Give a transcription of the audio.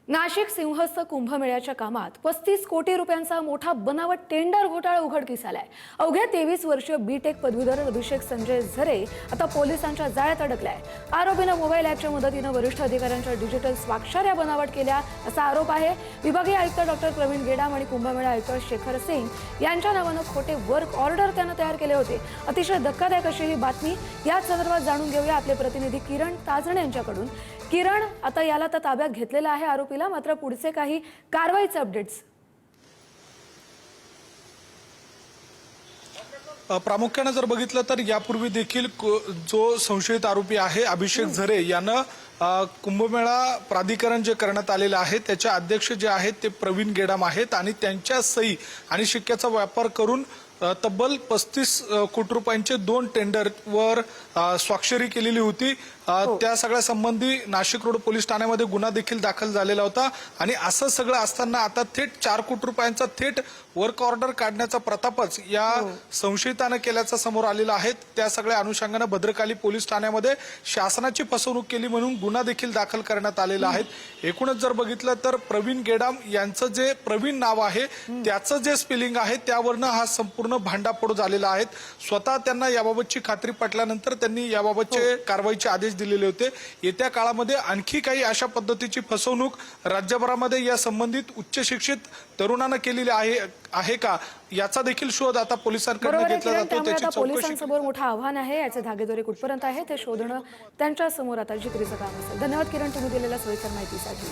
नाशिक सिंहस्थ कुंभमेळ्याच्या कामात 35 कोटी रुपयांचा मोठा बनावट टेंडर घोटाळा उघडकीस आलाय। अवघ्या 23 वर्षीय बीटेक पदवीधर अभिषेक संजय झरे आता पोलिसांच्या जाळ्यात अडकलाय। आरोपीने मोबाईल ॲपच्या मदतीने वरिष्ठ अधिकाऱ्यांच्या डिजिटल स्वाक्षऱ्या बनावट केल्या असा आरोप आहे। विभागीय आयुक्त डॉक्टर प्रवीण गेडाम आणि कुंभमेळा आयुक्त शेखर सिंग यांच्या नावाने खोटे वर्क ऑर्डर त्याने तयार केले होते। अतिशय धक्कादायक अशी ही बातमी। याच संदर्भात जाणून घेऊया आपले प्रतिनिधी किरण ताजणे यांच्याकडून। किरण, आता याला तर ताब्यात घेतलेला आहे आरोपीला, मात्र पुढचे काही कारवाईचे अपडेट्स? प्रामुख्याने जर बघितलं तर यापूर्वी देखील जो संशयित आरोपी आहे अभिषेक झरे यानं कुंभमेळा प्राधिकरण जे करण्यात आलेलं आहे त्याचे अध्यक्ष जे आहेत ते प्रवीण गेडाम आहेत आणि त्यांच्या सही आणि शिक्क्याचा वापर करून तब्बल 35 कोटी रुपयांचे 2 टेंडरवर स्वाक्षरी केलेली होती। त्या सगळ्या संबंधी नाशिक रोड पोलीस ठाण्यामध्ये गुन्हा देखील दाखल झालेला होता आणि असं सगळं असताना आता थेट 4 कोटी रुपयांचा थेट वर्क ऑर्डर काढण्याचा प्रतापच या संशयिताने केल्याचं समोर आलेलं आहे। त्या सगळ्या अनुषंगाने भद्रकाली पोलीस ठाण्यामध्ये शासनाची फसवणूक केली म्हणून गुन्हा देखील दाखल करण्यात आलेला आहे। एकूणच जर बघितलं तर प्रवीण गेडाम यांचं जे प्रवीण नाव आहे त्याचं जे स्पेलिंग आहे त्यावरनं हा संपूर्ण भांडाफोड झालेला आहे। स्वतः त्यांना याबाबतची खात्री पटल्यानंतर त्यांनी याबाबतचे कारवाईचे आदेश दिलेले होते। येत्या काळामध्ये आणखी काही अशा पद्धतीची फसवणूक राज्यभरामध्ये या संबंधित उच्च शिक्षित तरुणांना केलेली आहे का याचा देखील शोध आता पोलिसांकडून घेतला जातो। त्याची पोलिसांसमोर मोठं आव्हान आहे। याचे धागेदोरे कुठपर्यंत आहे ते शोधणं त्यांच्या समोर आता जिकरीचं काम असेल। धन्यवाद किरण, तुम्ही दिलेल्या सोयीस्कर माहितीसाठी।